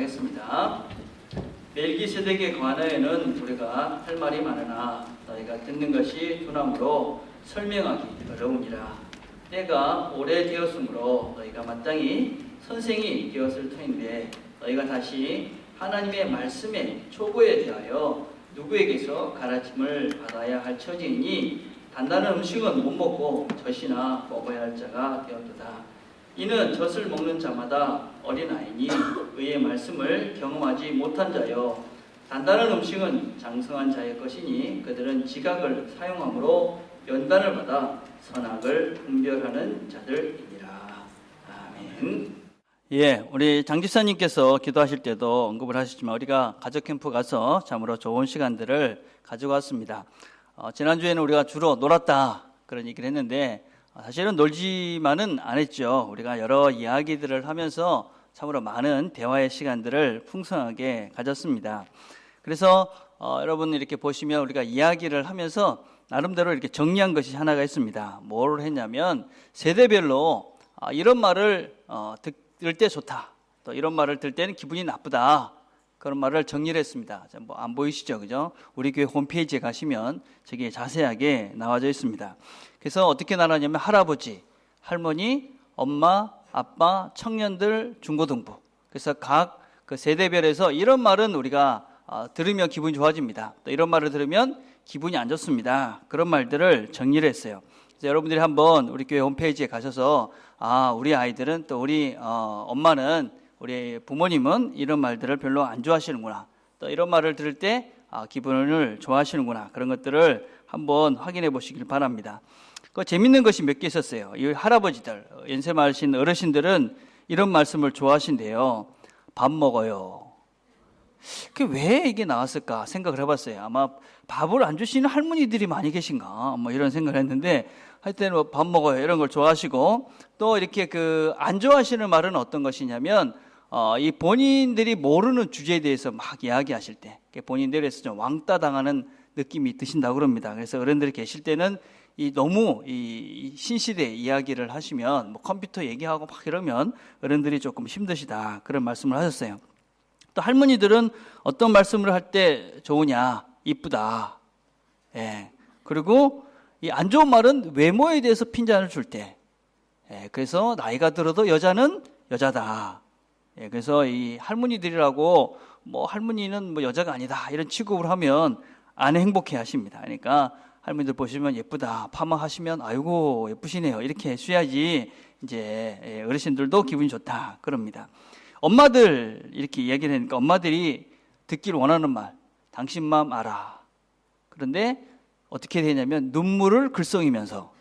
하겠습니다. 멜기세덱에 관하여는 우리가 할 말이 많으나 너희가 듣는 것이 두나무로 설명하기 어려우니라. 때가 오래되었으므로 너희가 마땅히 선생이 되었을 터인데 너희가 다시 하나님의 말씀의 초보에 대하여 누구에게서 가르침을 받아야 할 처지이니 단단한 음식은 못 먹고 젖이나 먹어야 할 자가 되었도다. 이는 젖을 먹는 자마다 어린아이니 의의 말씀을 경험하지 못한 자여 단단한 음식은 장성한 자의 것이니 그들은 지각을 사용함으로 연단을 받아 선악을 분별하는 자들이니라. 아멘. 예, 우리 장 집사님께서 기도하실 때도 언급을 하셨지만 우리가 가족 캠프 가서 참으로 좋은 시간들을 가지고 왔습니다. 지난주에는 우리가 주로 놀았다 그런 얘기를 했는데 사실은 놀지만은 안 했죠. 우리가 여러 이야기들을 하면서 참으로 많은 대화의 시간들을 풍성하게 가졌습니다. 그래서 여러분 이렇게 보시면 우리가 이야기를 하면서 나름대로 이렇게 정리한 것이 하나가 있습니다. 뭘 했냐면 세대별로 이런 말을 들을 때 좋다, 또 이런 말을 들을 때는 기분이 나쁘다, 그런 말을 정리를 했습니다. 뭐 안 보이시죠, 그죠? 우리 교회 홈페이지에 가시면 저기 자세하게 나와져 있습니다. 그래서 어떻게 나누냐면 할아버지, 할머니, 엄마, 아빠, 청년들, 중고등부. 그래서 각 그 세대별에서 이런 말은 우리가 들으면 기분이 좋아집니다. 또 이런 말을 들으면 기분이 안 좋습니다. 그런 말들을 정리를 했어요. 그래서 여러분들이 한번 우리 교회 홈페이지에 가셔서 우리 아이들은 또 우리 엄마는 우리 부모님은 이런 말들을 별로 안 좋아하시는구나. 또 이런 말을 들을 때 기분을 좋아하시는구나. 그런 것들을 한번 확인해 보시길 바랍니다. 그 재밌는 것이 몇 개 있었어요. 이 할아버지들, 연세 많으신 어르신들은 이런 말씀을 좋아하신대요. 밥 먹어요. 왜 이게 나왔을까 생각을 해봤어요. 아마 밥을 안 주시는 할머니들이 많이 계신가 뭐 이런 생각을 했는데 하여튼 뭐 밥 먹어요 이런 걸 좋아하시고, 또 이렇게 안 좋아하시는 말은 어떤 것이냐면 이 본인들이 모르는 주제에 대해서 막 이야기하실 때 본인들에서 좀 왕따 당하는 느낌이 드신다고 그럽니다. 그래서 어른들이 계실 때는 너무 신시대 이야기를 하시면 뭐 컴퓨터 얘기하고 막 이러면 어른들이 조금 힘드시다 그런 말씀을 하셨어요. 또 할머니들은 어떤 말씀을 할 때 좋으냐, 이쁘다. 예. 그리고 이 안 좋은 말은 외모에 대해서 핀잔을 줄 때. 예. 그래서 나이가 들어도 여자는 여자다. 예. 그래서 이 할머니들이라고 뭐 할머니는 뭐 여자가 아니다 이런 취급을 하면 안 행복해 하십니다. 그러니까 할머니들 보시면 예쁘다, 파마하시면 아이고 예쁘시네요 이렇게 해줘야지 이제 어르신들도 기분이 좋다 그럽니다. 엄마들 이렇게 이야기를 하니까 엄마들이 듣길 원하는 말, 당신 마음 알아. 그런데 어떻게 되냐면 눈물을 글썽이면서,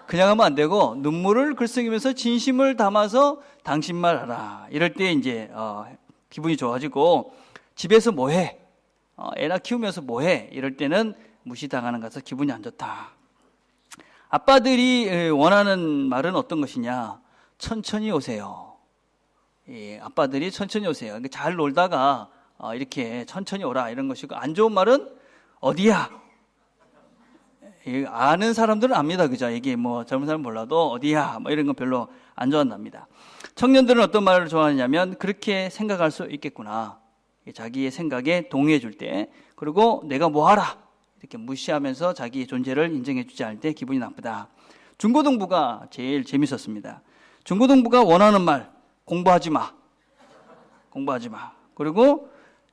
그냥 하면 안 되고 눈물을 글썽이면서 진심을 담아서 당신 말 알아. 이럴 때 이제 기분이 좋아지고, 집에서 뭐해? 애나 키우면서 뭐해? 이럴 때는 무시당하는 것에서 기분이 안 좋다. 아빠들이 원하는 말은 어떤 것이냐? 천천히 오세요. 아빠들이 천천히 오세요. 잘 놀다가 이렇게 천천히 오라 이런 것이고, 안 좋은 말은 어디야? 아는 사람들은 압니다, 그죠? 이게 뭐 젊은 사람 몰라도 어디야? 뭐 이런 건 별로 안 좋아한답니다. 청년들은 어떤 말을 좋아하냐면 그렇게 생각할 수 있겠구나. 자기의 생각에 동의해 줄 때, 그리고 내가 뭐 하라 이렇게 무시하면서 자기의 존재를 인정해 주지 않을 때 기분이 나쁘다. 중고등부가 제일 재밌었습니다. 중고등부가 원하는 말, 공부하지 마. 공부하지 마. 그리고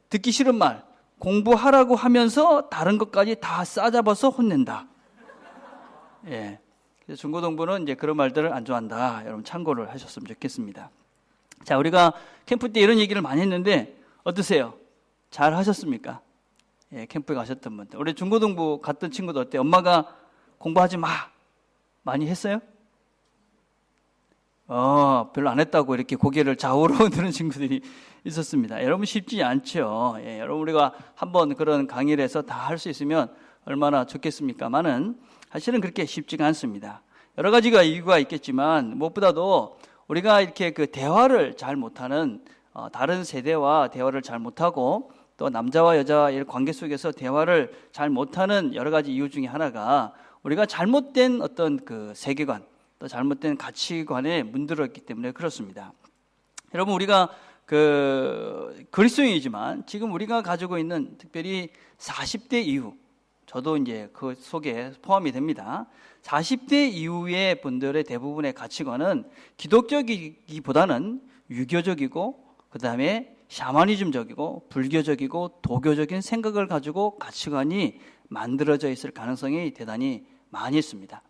듣기 싫은 말, 공부하라고 하면서 다른 것까지 다 싸잡아서 혼낸다. 예. 그래서 중고등부는 이제 그런 말들을 안 좋아한다. 여러분 참고를 하셨으면 좋겠습니다. 자, 우리가 캠프 때 이런 얘기를 많이 했는데 어떠세요? 잘 하셨습니까? 예, 캠프에 가셨던 분들. 우리 중고등부 갔던 친구들 어때? 엄마가 공부하지 마. 많이 했어요? 별로 안 했다고 이렇게 고개를 좌우로 드는 친구들이 있었습니다. 여러분 쉽지 않죠. 예, 여러분 우리가 한번 그런 강의를 해서 다 할 수 있으면 얼마나 좋겠습니까만은 사실은 그렇게 쉽지가 않습니다. 여러 가지가 이유가 있겠지만 무엇보다도 우리가 이렇게 대화를 잘 못하는 다른 세대와 대화를 잘 못하고 또 남자와 여자의 관계 속에서 대화를 잘 못하는 여러 가지 이유 중에 하나가 우리가 잘못된 어떤 세계관 또 잘못된 가치관에 문들었기 때문에 그렇습니다. 여러분 우리가 그리스도인이지만 지금 우리가 가지고 있는 특별히 40대 이후, 저도 이제 그 속에 포함이 됩니다. 40대 이후의 분들의 대부분의 가치관은 기독교이기보다는 유교적이고 그 다음에 샤머니즘적이고 불교적이고 도교적인 생각을 가지고 가치관이 만들어져 있을 가능성이 대단히 많이 있습니다.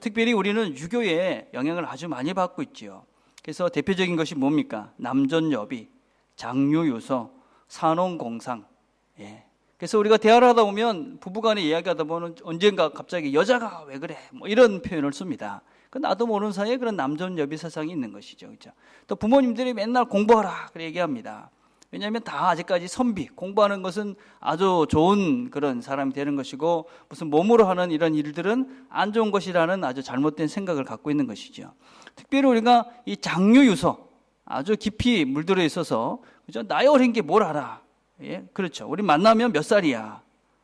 특별히 우리는 유교의 영향을 아주 많이 받고 있지요. 그래서 대표적인 것이 뭡니까? 남존여비, 장유유서, 산혼공상. 그래서 우리가 대화를 하다 보면 부부간에 이야기하다 보면 언젠가 갑자기 여자가 왜 그래? 뭐 이런 표현을 씁니다. 나도 모르는 사이에 그런 남존여비 사상이 있는 것이죠. 그렇죠? 또 부모님들이 맨날 공부하라 그렇게 얘기합니다. 왜냐하면 다 아직까지 선비, 공부하는 것은 아주 좋은 그런 사람이 되는 것이고 무슨 몸으로 하는 이런 일들은 안 좋은 것이라는 아주 잘못된 생각을 갖고 있는 것이죠. 특별히 우리가 이 장유유서 아주 깊이 물들어 있어서 그죠? 나이 어린 게 뭘 알아? 그렇죠. 우리 만나면 몇 살이야?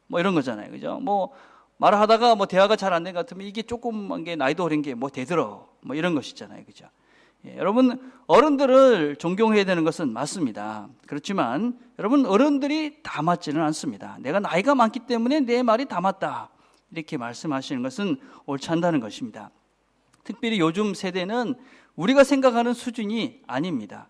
뭐 이런 거잖아요. 그죠? 뭐 말하다가 뭐 대화가 잘 안 된 것 같으면 이게 조그만 게 나이도 어린 게 뭐 대들어? 뭐 이런 것이잖아요. 그죠? 여러분 어른들을 존경해야 되는 것은 맞습니다. 그렇지만 여러분 어른들이 다 맞지는 않습니다. 내가 나이가 많기 때문에 내 말이 다 맞다 이렇게 말씀하시는 것은 옳지 않다는 것입니다. 특별히 요즘 세대는 우리가 생각하는 수준이 아닙니다.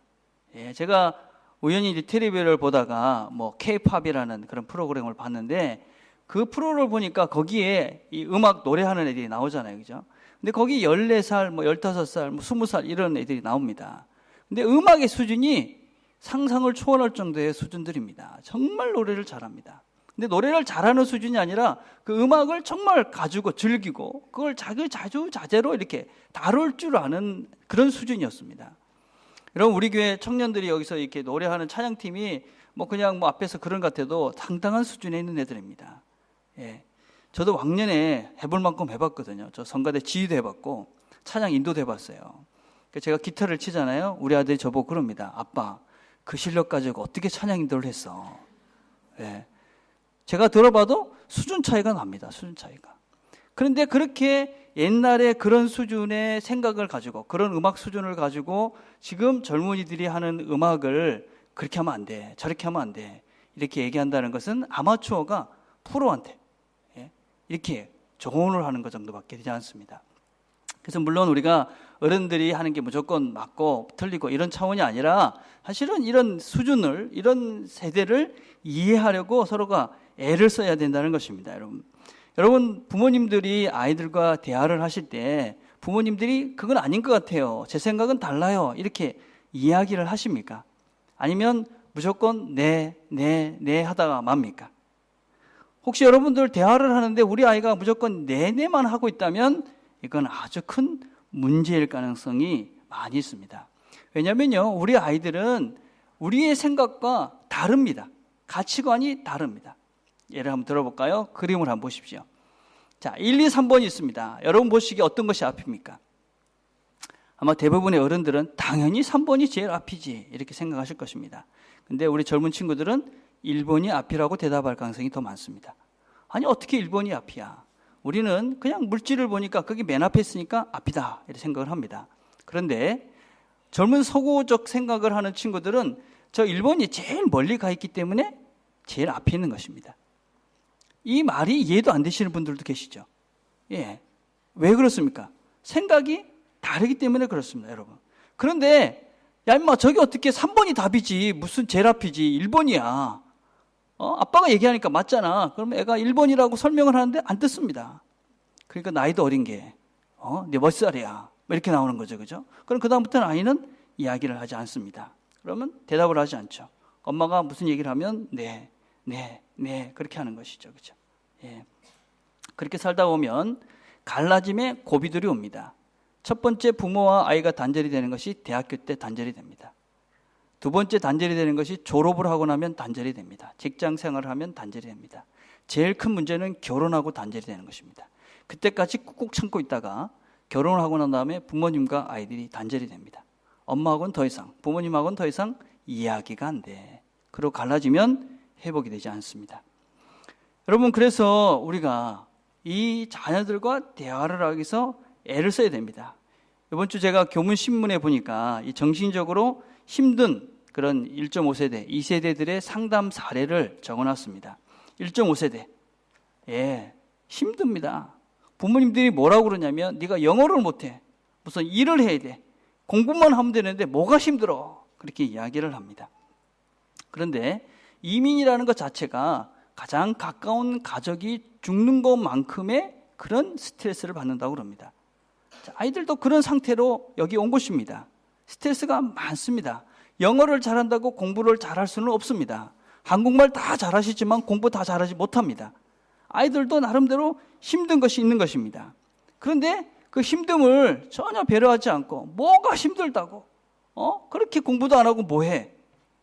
제가 우연히 텔레비를 보다가 뭐 K-팝이라는 그런 프로그램을 봤는데 그 프로를 보니까 거기에 이 음악 노래하는 애들이 나오잖아요. 그죠? 근데 거기 14살, 뭐 15살, 뭐 20살 이런 애들이 나옵니다. 근데 음악의 수준이 상상을 초월할 정도의 수준들입니다. 정말 노래를 잘합니다. 근데 노래를 잘하는 수준이 아니라 그 음악을 정말 가지고 즐기고 그걸 자주자재로 이렇게 다룰 줄 아는 그런 수준이었습니다. 여러분 우리 교회 청년들이 여기서 이렇게 노래하는 찬양팀이 뭐 그냥 뭐 앞에서 그런 것 같아도 상당한 수준에 있는 애들입니다. 저도 왕년에 해볼 만큼 해봤거든요. 저 성가대 지휘도 해봤고 찬양 인도도 해봤어요. 제가 기타를 치잖아요. 우리 아들이 저보고 그럽니다. 아빠 그 실력 가지고 어떻게 찬양 인도를 했어? 제가 들어봐도 수준 차이가 납니다. 수준 차이가. 그런데 그렇게 옛날에 그런 수준의 생각을 가지고 그런 음악 수준을 가지고 지금 젊은이들이 하는 음악을 그렇게 하면 안 돼, 저렇게 하면 안 돼 이렇게 얘기한다는 것은 아마추어가 프로한테 이렇게 조언을 하는 것 정도밖에 되지 않습니다. 그래서 물론 우리가 어른들이 하는 게 무조건 맞고 틀리고 이런 차원이 아니라 사실은 이런 수준을, 이런 세대를 이해하려고 서로가 애를 써야 된다는 것입니다. 여러분 부모님들이 아이들과 대화를 하실 때 부모님들이 그건 아닌 것 같아요, 제 생각은 달라요 이렇게 이야기를 하십니까? 아니면 무조건 네 하다가 맙니까? 혹시 여러분들 대화를 하는데 우리 아이가 무조건 네만 하고 있다면 이건 아주 큰 문제일 가능성이 많이 있습니다. 왜냐면요, 우리 아이들은 우리의 생각과 다릅니다. 가치관이 다릅니다. 예를 한번 들어볼까요? 그림을 한번 보십시오. 자, 1, 2, 3번이 있습니다. 여러분 보시기에 어떤 것이 앞입니까? 아마 대부분의 어른들은 당연히 3번이 제일 앞이지 이렇게 생각하실 것입니다. 근데 우리 젊은 친구들은 1번이 앞이라고 대답할 가능성이 더 많습니다. 아니 어떻게 1번이 앞이야? 우리는 그냥 물질을 보니까 그게 맨 앞에 있으니까 앞이다 이렇게 생각을 합니다. 그런데 젊은 서구적 생각을 하는 친구들은 저 1번이 제일 멀리 가 있기 때문에 제일 앞에 있는 것입니다. 이 말이 이해도 안 되시는 분들도 계시죠. 왜 그렇습니까? 생각이 다르기 때문에 그렇습니다, 여러분. 그런데 야 임마 저기 어떻게 3번이 답이지 무슨 제일 앞이지 1번이야. 아빠가 얘기하니까 맞잖아. 그러면 애가 1번이라고 설명을 하는데 안 듣습니다. 그러니까 나이도 어린 게 네 몇 살이야 이렇게 나오는 거죠, 그죠? 그럼 그 다음부터는 아이는 이야기를 하지 않습니다. 그러면 대답을 하지 않죠. 엄마가 무슨 얘기를 하면 네 그렇게 하는 것이죠, 그죠? 그렇게 살다 보면 갈라짐의 고비들이 옵니다. 첫 번째 부모와 아이가 단절이 되는 것이 대학교 때 단절이 됩니다. 두 번째 단절이 되는 것이 졸업을 하고 나면 단절이 됩니다. 직장 생활을 하면 단절이 됩니다. 제일 큰 문제는 결혼하고 단절이 되는 것입니다. 그때까지 꾹꾹 참고 있다가 결혼을 하고 난 다음에 부모님과 아이들이 단절이 됩니다. 엄마하고는 더 이상, 부모님하고는 더 이상 이야기가 안 돼. 그리고 갈라지면 회복이 되지 않습니다. 여러분 그래서 우리가 이 자녀들과 대화를 하기 위해서 애를 써야 됩니다. 이번 주 제가 교문 신문에 보니까 이 정신적으로 힘든 그런 1.5세대, 2세대들의 상담 사례를 적어놨습니다. 1.5세대. 힘듭니다. 부모님들이 뭐라고 그러냐면 네가 영어를 못해. 무슨 일을 해야 돼. 공부만 하면 되는데 뭐가 힘들어. 그렇게 이야기를 합니다. 그런데 이민이라는 것 자체가 가장 가까운 가족이 죽는 것만큼의 그런 스트레스를 받는다고 그럽니다. 아이들도 그런 상태로 여기 온 것입니다. 스트레스가 많습니다. 영어를 잘한다고 공부를 잘할 수는 없습니다. 한국말 다 잘하시지만 공부 다 잘하지 못합니다. 아이들도 나름대로 힘든 것이 있는 것입니다. 그런데 그 힘듦을 전혀 배려하지 않고 뭐가 힘들다고 그렇게 공부도 안 하고 뭐해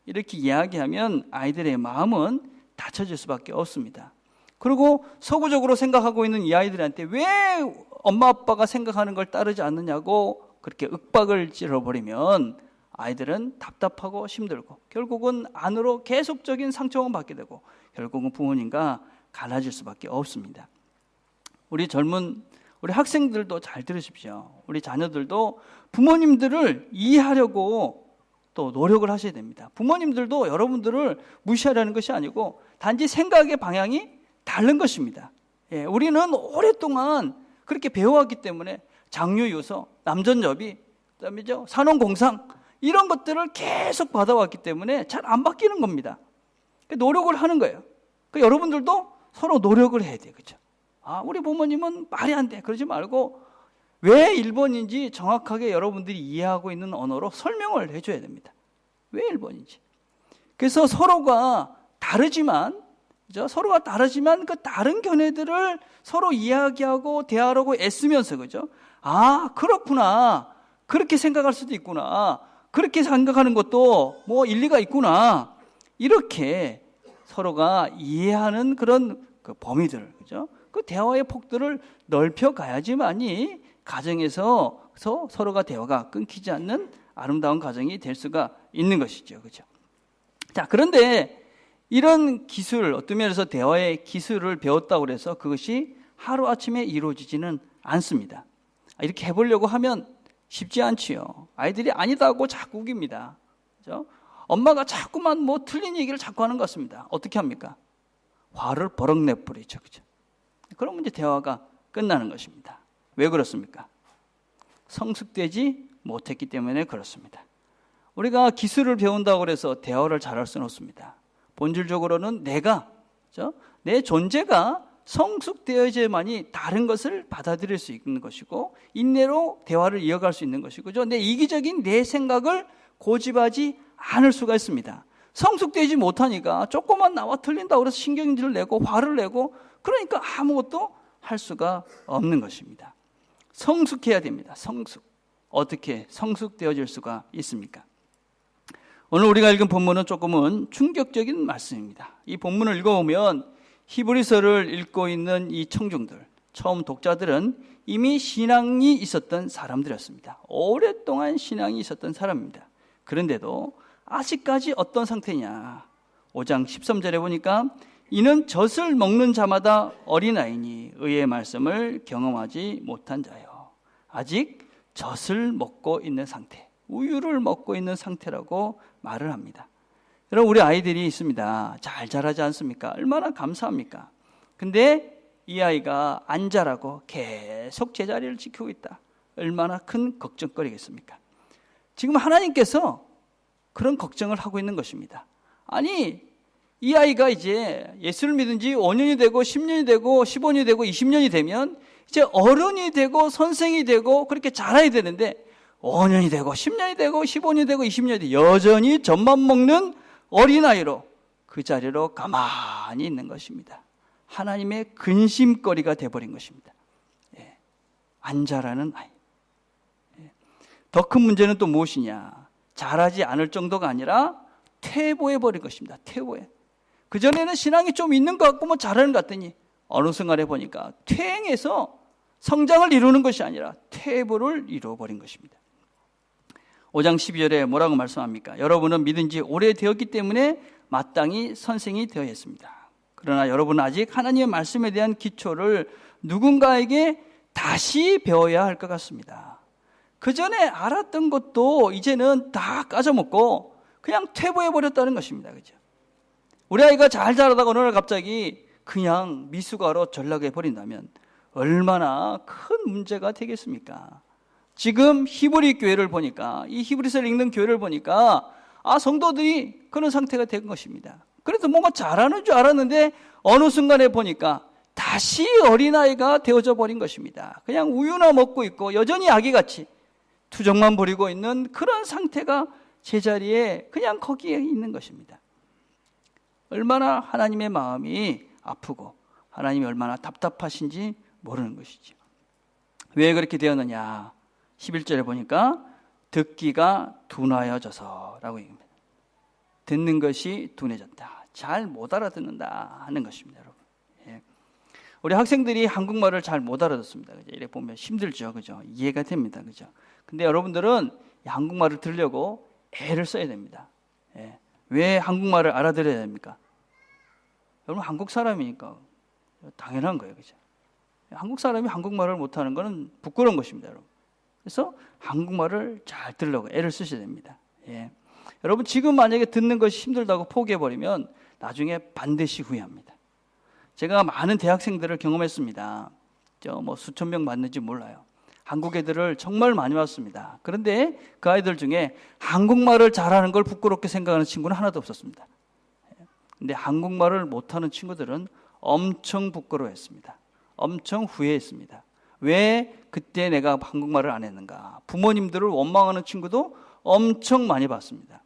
이렇게 이야기하면 아이들의 마음은 닫혀질 수밖에 없습니다. 그리고 서구적으로 생각하고 있는 이 아이들한테 왜 엄마 아빠가 생각하는 걸 따르지 않느냐고 그렇게 윽박을 찔러버리면 아이들은 답답하고 힘들고 결국은 안으로 계속적인 상처만 받게 되고 결국은 부모님과 갈라질 수밖에 없습니다. 우리 학생들도 잘 들으십시오. 우리 자녀들도 부모님들을 이해하려고 또 노력을 하셔야 됩니다. 부모님들도 여러분들을 무시하려는 것이 아니고 단지 생각의 방향이 다른 것입니다. 우리는 오랫동안 그렇게 배워왔기 때문에 장유유서, 남전여비, 그다음에 산원공상 이런 것들을 계속 받아왔기 때문에 잘 안 바뀌는 겁니다. 노력을 하는 거예요. 여러분들도 서로 노력을 해야 돼요. 그렇죠? 우리 부모님은 말이 안 돼. 그러지 말고 왜 1번인지 정확하게 여러분들이 이해하고 있는 언어로 설명을 해줘야 됩니다. 왜 1번인지. 그래서 서로가 다르지만 그 다른 견해들을 서로 이야기하고 대화하고 애쓰면서 그죠? 그렇구나. 그렇게 생각할 수도 있구나. 그렇게 생각하는 것도 뭐 일리가 있구나. 이렇게 서로가 이해하는 그런 그 범위들, 그죠? 그 대화의 폭들을 넓혀 가야지만이 가정에서 서로가 대화가 끊기지 않는 아름다운 가정이 될 수가 있는 것이죠. 그죠? 자, 그런데 이런 기술, 어떤 면에서 대화의 기술을 배웠다고 해서 그것이 하루아침에 이루어지지는 않습니다. 이렇게 해보려고 하면 쉽지 않지요. 아이들이 아니다고 자꾸 우깁니다. 그죠? 엄마가 자꾸만 뭐 틀린 얘기를 자꾸 하는 것 같습니다. 어떻게 합니까? 화를 버럭 내버리죠. 그죠? 그러면 이제 대화가 끝나는 것입니다. 왜 그렇습니까? 성숙되지 못했기 때문에 그렇습니다. 우리가 기술을 배운다고 해서 대화를 잘할 수는 없습니다. 본질적으로는 내 존재가 성숙되어야만이 다른 것을 받아들일 수 있는 것이고 인내로 대화를 이어갈 수 있는 것이고 내 이기적인 내 생각을 고집하지 않을 수가 있습니다. 성숙되지 못하니까 조금만 나와 틀린다고 해서 신경질을 내고 화를 내고 그러니까 아무것도 할 수가 없는 것입니다. 성숙해야 됩니다. 어떻게 성숙되어질 수가 있습니까? 오늘 우리가 읽은 본문은 조금은 충격적인 말씀입니다. 이 본문을 읽어보면 히브리서를 읽고 있는 이 청중들, 처음 독자들은 이미 신앙이 있었던 사람들이었습니다. 오랫동안 신앙이 있었던 사람입니다. 그런데도 아직까지 어떤 상태냐? 5장 13절에 보니까 이는 젖을 먹는 자마다 어린아이니 의의 말씀을 경험하지 못한 자요. 아직 젖을 먹고 있는 상태, 우유를 먹고 있는 상태라고 말을 합니다. 여러분, 우리 아이들이 있습니다. 잘 자라지 않습니까? 얼마나 감사합니까? 근데 이 아이가 안 자라고 계속 제자리를 지키고 있다. 얼마나 큰 걱정거리겠습니까? 지금 하나님께서 그런 걱정을 하고 있는 것입니다. 아니, 이 아이가 이제 예수를 믿은 지 5년이 되고 10년이 되고 15년이 되고 20년이 되면 이제 어른이 되고 선생이 되고 그렇게 자라야 되는데 5년이 되고 10년이 되고 15년이 되고 20년이 되고 여전히 젖만 먹는 어린아이로 그 자리로 가만히 있는 것입니다. 하나님의 근심거리가 되어버린 것입니다. 안 자라는 아이. 더 큰 문제는 또 무엇이냐? 자라지 않을 정도가 아니라 퇴보해버린 것입니다. 퇴보해. 그전에는 신앙이 좀 있는 것 같고 뭐 잘하는 것 같더니 어느 순간에 보니까 퇴행해서 성장을 이루는 것이 아니라 퇴보를 이루어버린 것입니다. 5장 12절에 뭐라고 말씀합니까? 여러분은 믿은 지 오래되었기 때문에 마땅히 선생이 되어야 했습니다. 그러나 여러분은 아직 하나님의 말씀에 대한 기초를 누군가에게 다시 배워야 할 것 같습니다. 그 전에 알았던 것도 이제는 다 까져먹고 그냥 퇴보해버렸다는 것입니다. 그죠? 우리 아이가 잘 자라다가 어느 날 갑자기 그냥 미숙아로 전락해버린다면 얼마나 큰 문제가 되겠습니까? 지금 히브리 교회를 보니까, 이 히브리서를 읽는 교회를 보니까 성도들이 그런 상태가 된 것입니다. 그래도 뭔가 잘하는 줄 알았는데 어느 순간에 보니까 다시 어린아이가 되어져 버린 것입니다. 그냥 우유나 먹고 있고 여전히 아기같이 투정만 부리고 있는 그런 상태가 제자리에 그냥 거기에 있는 것입니다. 얼마나 하나님의 마음이 아프고 하나님이 얼마나 답답하신지 모르는 것이죠. 왜 그렇게 되었느냐? 11절에 보니까 듣기가 둔하여져서라고 얘기합니다. 듣는 것이 둔해졌다. 잘 못 알아듣는다 하는 것입니다, 여러분. 예. 우리 학생들이 한국말을 잘 못 알아듣습니다. 그죠? 이렇게 보면 힘들죠, 그죠? 이해가 됩니다, 그죠? 근데 여러분들은 한국말을 들으려고 애를 써야 됩니다. 예. 왜 한국말을 알아들어야 됩니까? 여러분 한국 사람이니까 당연한 거예요, 그죠? 한국 사람이 한국말을 못하는 것은 부끄러운 것입니다, 여러분. 그래서 한국말을 잘 들으려고 애를 쓰셔야 됩니다. 예. 여러분 지금 만약에 듣는 것이 힘들다고 포기해버리면 나중에 반드시 후회합니다. 제가 많은 대학생들을 경험했습니다. 수천 명 맞는지 몰라요. 한국 애들을 정말 많이 봤습니다. 그런데 그 아이들 중에 한국말을 잘하는 걸 부끄럽게 생각하는 친구는 하나도 없었습니다. 근데 한국말을 못하는 친구들은 엄청 부끄러워했습니다. 엄청 후회했습니다. 왜 그때 내가 한국말을 안 했는가? 부모님들을 원망하는 친구도 엄청 많이 봤습니다.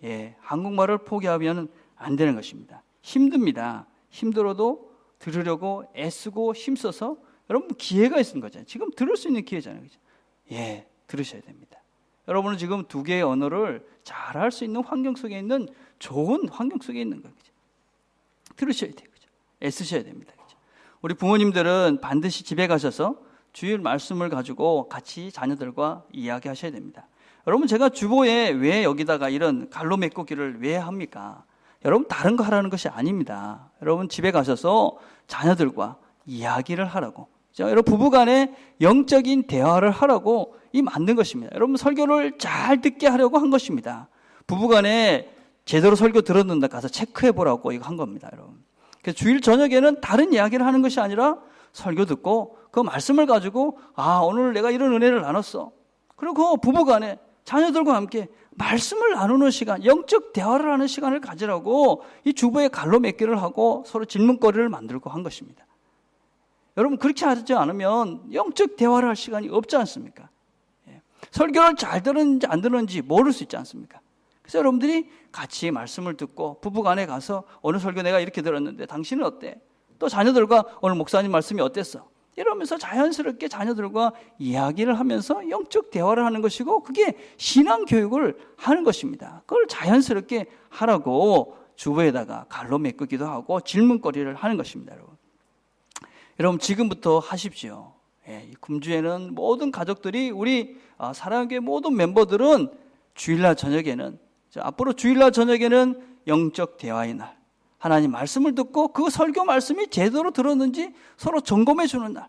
예, 한국말을 포기하면 안 되는 것입니다. 힘듭니다. 힘들어도 들으려고 애쓰고 힘써서 여러분 기회가 있는 거잖아요. 지금 들을 수 있는 기회잖아요. 그죠? 예, 들으셔야 됩니다. 여러분은 지금 두 개의 언어를 잘할 수 있는 환경 속에 있는 좋은 환경 속에 있는 거예요. 그죠? 들으셔야 돼요. 그죠? 애쓰셔야 됩니다. 그죠? 우리 부모님들은 반드시 집에 가셔서 주일 말씀을 가지고 같이 자녀들과 이야기하셔야 됩니다. 여러분 제가 주보에 왜 여기다가 이런 갈로 메꾸기를 왜 합니까? 여러분 다른 거 하라는 것이 아닙니다. 여러분 집에 가셔서 자녀들과 이야기를 하라고, 여러분 부부간에 영적인 대화를 하라고 이 만든 것입니다. 여러분 설교를 잘 듣게 하려고 한 것입니다. 부부간에 제대로 설교 들었는데 가서 체크해 보라고 이거 한 겁니다, 여러분. 그래서 주일 저녁에는 다른 이야기를 하는 것이 아니라 설교 듣고 그 말씀을 가지고 오늘 내가 이런 은혜를 나눴어. 그리고 부부간에 자녀들과 함께 말씀을 나누는 시간, 영적 대화를 하는 시간을 가지라고 이 주보에 갈로 맺기를 하고 서로 질문거리를 만들고 한 것입니다. 여러분 그렇게 하지 않으면 영적 대화를 할 시간이 없지 않습니까? 예. 설교를 잘 들었는지 안 들었는지 모를 수 있지 않습니까? 그래서 여러분들이 같이 말씀을 듣고 부부간에 가서 오늘 설교 내가 이렇게 들었는데 당신은 어때? 또 자녀들과 오늘 목사님 말씀이 어땠어? 이러면서 자연스럽게 자녀들과 이야기를 하면서 영적 대화를 하는 것이고 그게 신앙 교육을 하는 것입니다. 그걸 자연스럽게 하라고 주보에다가 갈로 메꾸기도 하고 질문거리를 하는 것입니다. 여러분 지금부터 하십시오. 예, 금주에는 모든 가족들이 우리 사랑교회 모든 멤버들은 주일날 저녁에는 앞으로 주일날 저녁에는 영적 대화의 날, 하나님 말씀을 듣고 그 설교 말씀이 제대로 들었는지 서로 점검해 주는 날,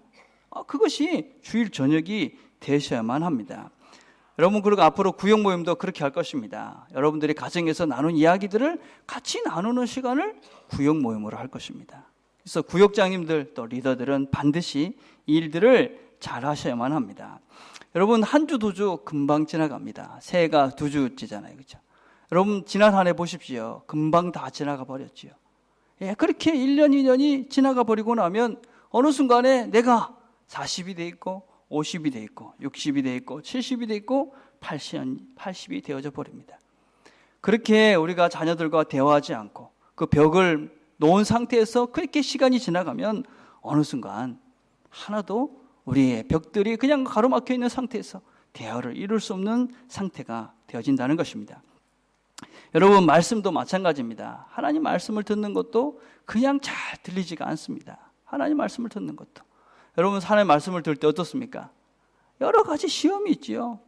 그것이 주일 저녁이 되셔야만 합니다. 여러분 그리고 앞으로 구역 모임도 그렇게 할 것입니다. 여러분들이 가정에서 나눈 이야기들을 같이 나누는 시간을 구역 모임으로 할 것입니다. 그래서 구역장님들 또 리더들은 반드시 이 일들을 잘 하셔야만 합니다. 여러분 한 주 두 주 금방 지나갑니다. 새해가 두 주째잖아요, 그렇죠? 여러분 지난 한 해 보십시오. 금방 다 지나가 버렸지요. 예, 그렇게 1년 2년이 지나가 버리고 나면 어느 순간에 내가 40이 돼 있고 50이 돼 있고 60이 돼 있고 70이 돼 있고 80이 되어져 버립니다. 그렇게 우리가 자녀들과 대화하지 않고 그 벽을 놓은 상태에서 그렇게 시간이 지나가면 어느 순간 하나도 우리의 벽들이 그냥 가로막혀 있는 상태에서 대화를 이룰 수 없는 상태가 되어진다는 것입니다. 여러분 말씀도 마찬가지입니다. 하나님 말씀을 듣는 것도 그냥 잘 들리지가 않습니다. 하나님 말씀을 듣는 것도. 여러분 하나님 말씀을 들을 때 어떻습니까? 여러 가지 시험이 있지요.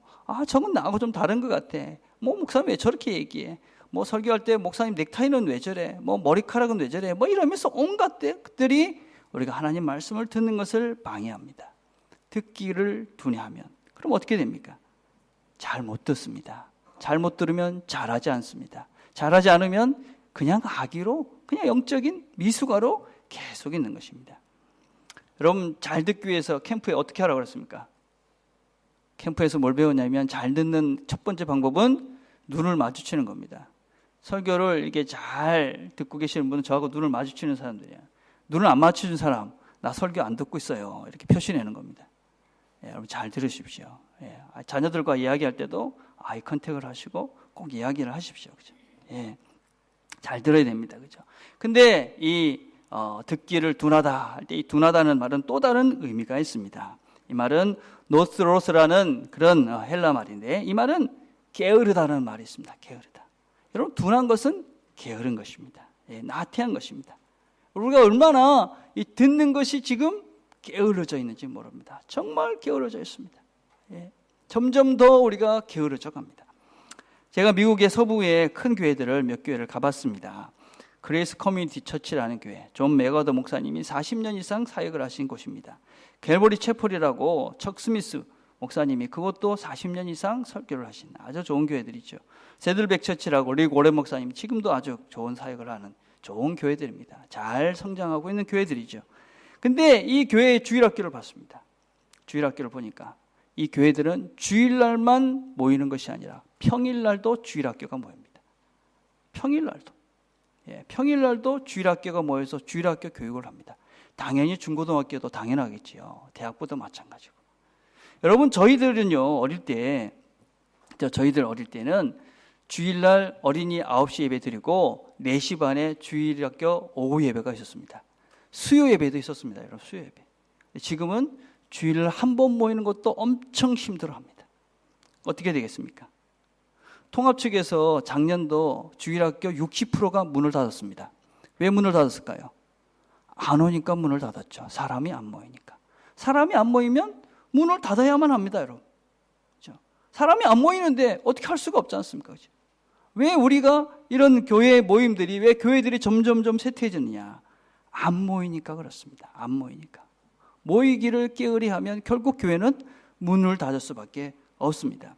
저건 나하고 좀 다른 것 같아. 목사님 왜 저렇게 얘기해? 설교할 때 목사님 넥타이는 왜 저래? 머리카락은 왜 저래? 이러면서 온갖 것들이 우리가 하나님 말씀을 듣는 것을 방해합니다. 듣기를 둔해하면 그럼 어떻게 됩니까? 잘 못 듣습니다. 잘못 들으면 잘하지 않습니다. 잘하지 않으면 그냥 아기로, 그냥 영적인 미숙아로 계속 있는 것입니다. 여러분, 잘 듣기 위해서 캠프에 어떻게 하라고 그랬습니까? 캠프에서 뭘 배웠냐면, 잘 듣는 첫 번째 방법은 눈을 마주치는 겁니다. 설교를 이렇게 잘 듣고 계시는 분은 저하고 눈을 마주치는 사람들이야. 눈을 안 마주치는 사람, 나 설교 안 듣고 있어요, 이렇게 표시내는 겁니다. 여러분, 잘 들으십시오. 자녀들과 이야기할 때도 아이 컨택을 하시고 꼭 이야기를 하십시오. 그죠? 잘 들어야 됩니다. 그죠? 근데 이 듣기를 둔하다 할 때, 이 둔하다는 말은 또 다른 의미가 있습니다. 이 말은 노스로스라는 그런 헬라 말인데, 이 말은 게으르다는 말이 있습니다. 게으르다. 여러분, 둔한 것은 게으른 것입니다. 나태한 것입니다. 우리가 얼마나 이 듣는 것이 지금 게으러져 있는지 모릅니다. 정말 게으러져 있습니다. 점점 더 우리가 게으러져 갑니다. 제가 미국의 서부의 큰 교회들을 몇 교회를 가봤습니다. 그레이스 커뮤니티 처치라는 교회, 존 맥어더 목사님이 40년 이상 사역을 하신 곳입니다. 갤버리 채플이라고 척 스미스 목사님이, 그것도 40년 이상 설교를 하신 아주 좋은 교회들이죠. 세들백 처치라고 릭 오렌 목사님, 지금도 아주 좋은 사역을 하는 좋은 교회들입니다. 잘 성장하고 있는 교회들이죠. 근데 이 교회의 주일학교를 봤습니다. 주일학교를 보니까 이 교회들은 주일날만 모이는 것이 아니라 평일날도 주일학교가 모입니다. 평일날도. 평일날도 주일학교가 모여서 주일학교 교육을 합니다. 당연히 중고등학교도 당연하겠지요. 대학부도 마찬가지고. 여러분, 저희들은요, 저희들 어릴 때는 주일날 어린이 9시 예배 드리고 4시 반에 주일학교 오후 예배가 있었습니다. 수요 예배도 있었습니다. 여러분, 수요 예배. 지금은 주일날 한 번 모이는 것도 엄청 힘들어합니다. 어떻게 되겠습니까? 통합 측에서 작년도 주일학교 60%가 문을 닫았습니다. 왜 문을 닫았을까요? 안 오니까 문을 닫았죠. 사람이 안 모이니까. 사람이 안 모이면 문을 닫아야만 합니다, 여러분. 그렇죠? 사람이 안 모이는데 어떻게 할 수가 없지 않습니까? 그렇죠? 왜 우리가 이런 교회 모임들이, 왜 교회들이 점점점 쇠퇴해졌느냐? 안 모이니까 그렇습니다. 안 모이니까. 모이기를 게으리 하면 결국 교회는 문을 닫을 수밖에 없습니다.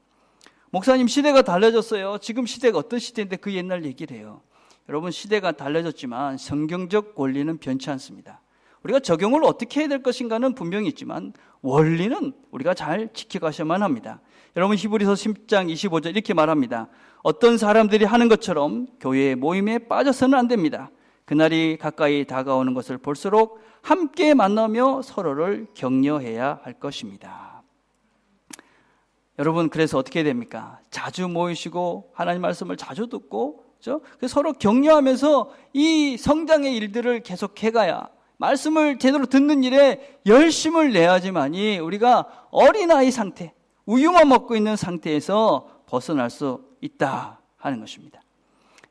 목사님, 시대가 달라졌어요. 지금 시대가 어떤 시대인데 그 옛날 얘기를 해요. 여러분, 시대가 달라졌지만 성경적 원리는 변치 않습니다. 우리가 적용을 어떻게 해야 될 것인가는 분명히 있지만 원리는 우리가 잘 지켜가셔야만 합니다. 여러분, 히브리서 10장 25절 이렇게 말합니다. 어떤 사람들이 하는 것처럼 교회의 모임에 빠져서는 안 됩니다. 그날이 가까이 다가오는 것을 볼수록 함께 만나며 서로를 격려해야 할 것입니다. 여러분, 그래서 어떻게 됩니까? 자주 모이시고 하나님 말씀을 자주 듣고, 그렇죠? 서로 격려하면서 이 성장의 일들을 계속 해가야, 말씀을 제대로 듣는 일에 열심을 내야지만이 우리가 어린아이 상태, 우유만 먹고 있는 상태에서 벗어날 수 있다 하는 것입니다.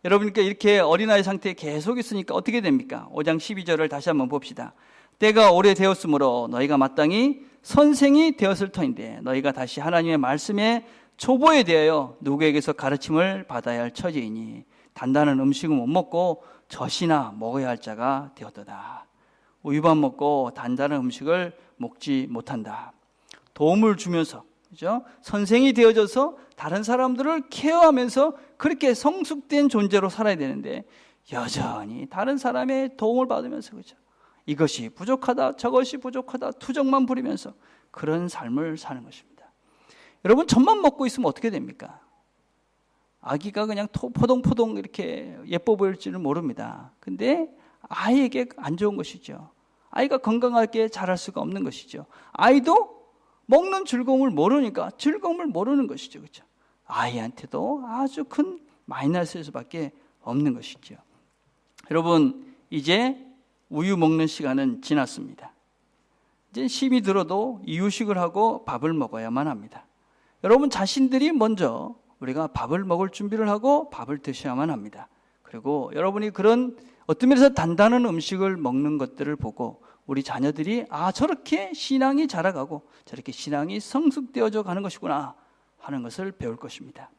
여러분께 이렇게 어린아이 상태에 계속 있으니까 어떻게 됩니까? 5장 12절을 다시 한번 봅시다. 때가 오래되었으므로 너희가 마땅히 선생이 되었을 터인데 너희가 다시 하나님의 말씀에 초보에 대하여 누구에게서 가르침을 받아야 할 처지이니 단단한 음식은 못 먹고 젖이나 먹어야 할 자가 되었도다. 우유만 먹고 단단한 음식을 먹지 못한다. 도움을 주면서, 그죠? 선생이 되어져서 다른 사람들을 케어하면서 그렇게 성숙된 존재로 살아야 되는데 여전히 다른 사람의 도움을 받으면서, 그죠? 이것이 부족하다, 저것이 부족하다, 투정만 부리면서 그런 삶을 사는 것입니다. 여러분, 젖만 먹고 있으면 어떻게 됩니까? 아기가 그냥 포동포동 이렇게 예뻐 보일지는 모릅니다. 근데 아이에게 안 좋은 것이죠. 아이가 건강하게 자랄 수가 없는 것이죠. 아이도 먹는 즐거움을 모르니까 즐거움을 모르는 것이죠. 그렇죠? 아이한테도 아주 큰 마이너스일 수밖에 없는 것이죠. 여러분, 이제 우유 먹는 시간은 지났습니다. 이제 힘이 들어도 이유식을 하고 밥을 먹어야만 합니다. 여러분 자신들이 먼저 우리가 밥을 먹을 준비를 하고 밥을 드셔야만 합니다. 그리고 여러분이 그런 어떤 면에서 단단한 음식을 먹는 것들을 보고 우리 자녀들이 저렇게 신앙이 자라가고 저렇게 신앙이 성숙되어져 가는 것이구나 하는 것을 배울 것입니다.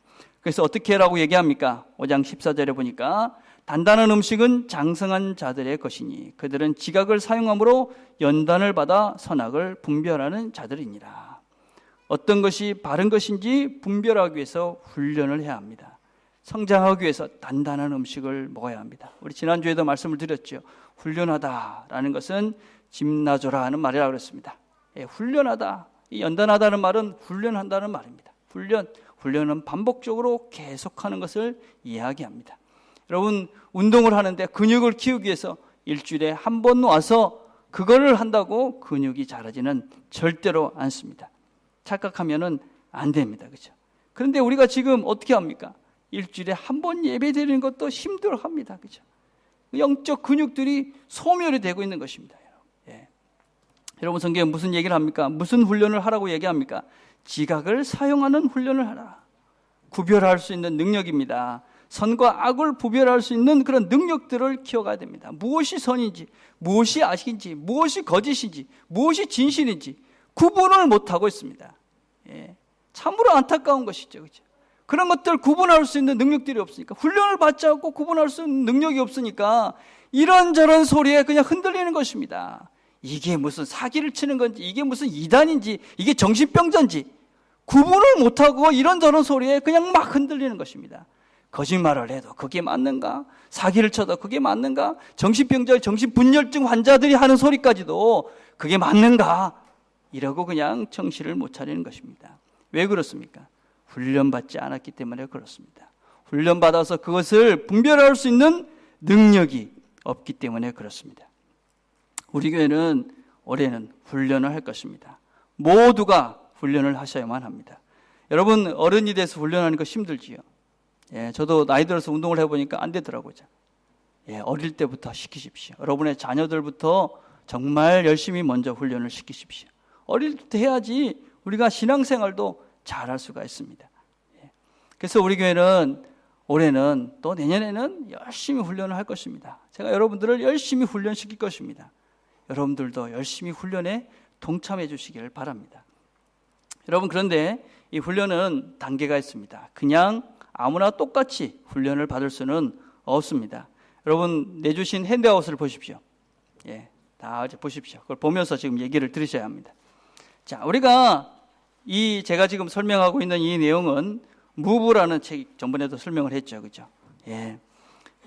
그래서 어떻게 하라고 얘기합니까? 5장 14절에 보니까 단단한 음식은 장성한 자들의 것이니 그들은 지각을 사용함으로 연단을 받아 선악을 분별하는 자들이니라. 어떤 것이 바른 것인지 분별하기 위해서 훈련을 해야 합니다. 성장하기 위해서 단단한 음식을 먹어야 합니다. 우리 지난주에도 말씀을 드렸죠. 훈련하다라는 것은 짐나조라 하는 말이라고 그랬습니다. 훈련하다, 이 연단하다는 말은 훈련한다는 말입니다. 훈련은 반복적으로 계속하는 것을 이야기합니다. 여러분, 운동을 하는데 근육을 키우기 위해서 일주일에 한 번 와서 그거를 한다고 근육이 자라지는 절대로 않습니다. 착각하면은 안 됩니다. 그렇죠? 그런데 우리가 지금 어떻게 합니까? 일주일에 한 번 예배 드리는 것도 힘들어합니다. 그렇죠? 영적 근육들이 소멸이 되고 있는 것입니다. 예. 여러분, 성경에 무슨 얘기를 합니까? 무슨 훈련을 하라고 얘기합니까? 지각을 사용하는 훈련을 하라. 구별할 수 있는 능력입니다. 선과 악을 구별할 수 있는 그런 능력들을 키워가야 됩니다. 무엇이 선인지, 무엇이 악인지, 무엇이 거짓인지, 무엇이 진실인지 구분을 못하고 있습니다. 예. 참으로 안타까운 것이죠. 그렇죠? 그런 것들 구분할 수 있는 능력들이 없으니까, 훈련을 받지 않고 구분할 수 있는 능력이 없으니까 이런저런 소리에 그냥 흔들리는 것입니다. 이게 무슨 사기를 치는 건지, 이게 무슨 이단인지, 이게 정신병자인지 구분을 못하고 이런저런 소리에 그냥 막 흔들리는 것입니다. 거짓말을 해도 그게 맞는가? 사기를 쳐도 그게 맞는가? 정신병자, 정신분열증 환자들이 하는 소리까지도 그게 맞는가? 이러고 그냥 정신을 못 차리는 것입니다. 왜 그렇습니까? 훈련받지 않았기 때문에 그렇습니다. 훈련받아서 그것을 분별할 수 있는 능력이 없기 때문에 그렇습니다. 우리 교회는 올해는 훈련을 할 것입니다. 모두가 훈련을 하셔야만 합니다. 여러분, 어른이 돼서 훈련하는 거 힘들지요. 예, 저도 나이 들어서 운동을 해보니까 안 되더라고요. 예, 어릴 때부터 시키십시오. 여러분의 자녀들부터 정말 열심히 먼저 훈련을 시키십시오. 어릴 때 해야지 우리가 신앙생활도 잘할 수가 있습니다. 예. 그래서 우리 교회는 올해는 또 내년에는 열심히 훈련을 할 것입니다. 제가 여러분들을 열심히 훈련시킬 것입니다. 여러분들도 열심히 훈련에 동참해 주시기를 바랍니다. 여러분, 그런데 이 훈련은 단계가 있습니다. 그냥 아무나 똑같이 훈련을 받을 수는 없습니다. 여러분, 내주신 핸드아웃을 보십시오. 예, 다 보십시오. 그걸 보면서 지금 얘기를 들으셔야 합니다. 자, 우리가 제가 지금 설명하고 있는 이 내용은 무브라는 책 전번에도 설명을 했죠. 그죠? 예.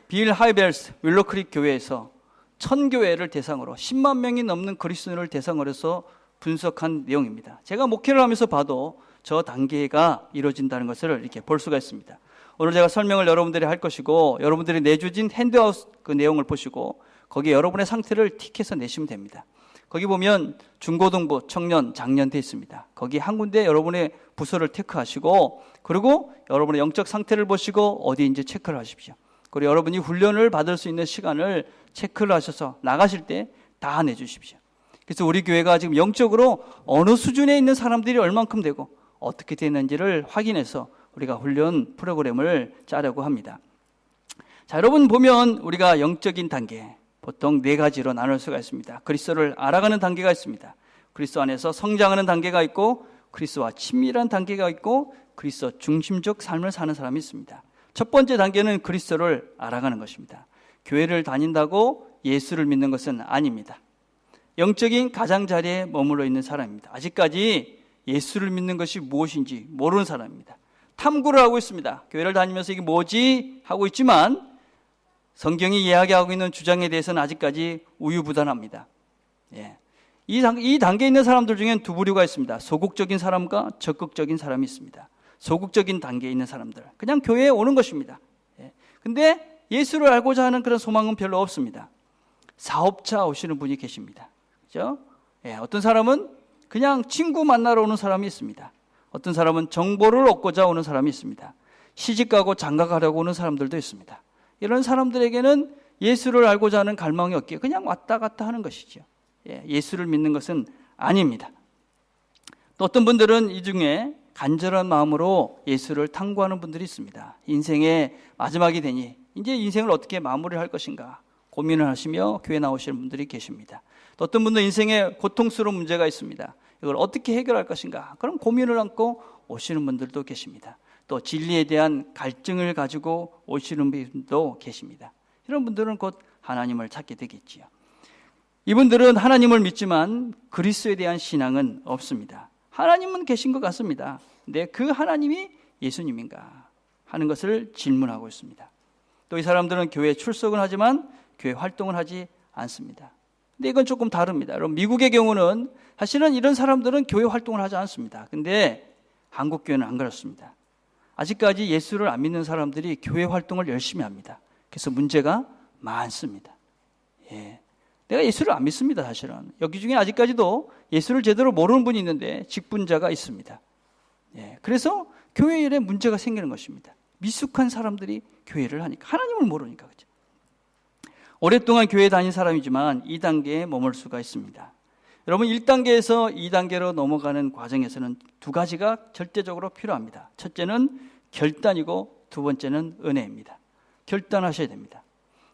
빌 하이벨스 윌로크릭 교회에서 1000교회를 대상으로 10만 명이 넘는 그리스도인을 대상으로 해서 분석한 내용입니다. 제가 목회를 하면서 봐도 저 단계가 이루어진다는 것을 이렇게 볼 수가 있습니다. 오늘 제가 설명을 여러분들이 할 것이고, 여러분들이 내주신 핸드아웃 그 내용을 보시고 거기에 여러분의 상태를 틱해서 내시면 됩니다. 거기 보면 중고등부, 청년, 장년 돼 있습니다. 거기 한 군데 여러분의 부서를 체크하시고, 그리고 여러분의 영적 상태를 보시고 어디인지 체크를 하십시오. 그리고 여러분이 훈련을 받을 수 있는 시간을 체크를 하셔서 나가실 때 다 내주십시오. 그래서 우리 교회가 지금 영적으로 어느 수준에 있는 사람들이 얼만큼 되고 어떻게 되는지를 확인해서 우리가 훈련 프로그램을 짜려고 합니다. 자, 여러분 보면 우리가 영적인 단계 보통 4가지로 나눌 수가 있습니다. 그리스도를 알아가는 단계가 있습니다. 그리스도 안에서 성장하는 단계가 있고, 그리스도와 친밀한 단계가 있고, 그리스도 중심적 삶을 사는 사람이 있습니다. 첫 번째 단계는 그리스도를 알아가는 것입니다. 교회를 다닌다고 예수를 믿는 것은 아닙니다. 영적인 가장자리에 머물러 있는 사람입니다. 아직까지 예수를 믿는 것이 무엇인지 모르는 사람입니다. 탐구를 하고 있습니다. 교회를 다니면서 이게 뭐지? 하고 있지만 성경이 이야기하고 있는 주장에 대해서는 아직까지 우유부단합니다. 예. 이 단계에 있는 사람들 중엔 두 부류가 있습니다. 소극적인 사람과 적극적인 사람이 있습니다. 소극적인 단계에 있는 사람들, 그냥 교회에 오는 것입니다. 예. 근데 예수를 알고자 하는 그런 소망은 별로 없습니다. 사업자 오시는 분이 계십니다. 그죠? 예. 어떤 사람은 그냥 친구 만나러 오는 사람이 있습니다. 어떤 사람은 정보를 얻고자 오는 사람이 있습니다. 시집가고 장가가려고 오는 사람들도 있습니다. 이런 사람들에게는 예수를 알고자 하는 갈망이 없기에 그냥 왔다 갔다 하는 것이죠. 예. 예수를 믿는 것은 아닙니다. 또 어떤 분들은 이 중에 간절한 마음으로 예수를 탐구하는 분들이 있습니다. 인생의 마지막이 되니 이제 인생을 어떻게 마무리할 것인가 고민을 하시며 교회 나오시는 분들이 계십니다. 또 어떤 분들은 인생에 고통스러운 문제가 있습니다. 이걸 어떻게 해결할 것인가 그런 고민을 안고 오시는 분들도 계십니다. 또 진리에 대한 갈증을 가지고 오시는 분도 계십니다. 이런 분들은 곧 하나님을 찾게 되겠지요. 이분들은 하나님을 믿지만 그리스도에 대한 신앙은 없습니다. 하나님은 계신 것 같습니다. 근데 그 하나님이 예수님인가 하는 것을 질문하고 있습니다. 또 이 사람들은 교회에 출석은 하지만 교회 활동을 하지 않습니다. 근데 이건 조금 다릅니다. 여러분, 미국의 경우는 사실은 이런 사람들은 교회 활동을 하지 않습니다. 근데 한국 교회는 안 그렇습니다. 아직까지 예수를 안 믿는 사람들이 교회 활동을 열심히 합니다. 그래서 문제가 많습니다. 내가 예수를 안 믿습니다. 사실은 여기 중에 아직까지도 예수를 제대로 모르는 분이 있는데 직분자가 있습니다. 그래서 교회 일에 문제가 생기는 것입니다. 미숙한 사람들이 교회를 하니까, 하나님을 모르니까. 그렇죠? 오랫동안 교회 다닌 사람이지만 2단계에 머물 수가 있습니다. 여러분, 1단계에서 2단계로 넘어가는 과정에서는 두 가지가 절대적으로 필요합니다. 첫째는 결단이고 두 번째는 은혜입니다. 결단하셔야 됩니다.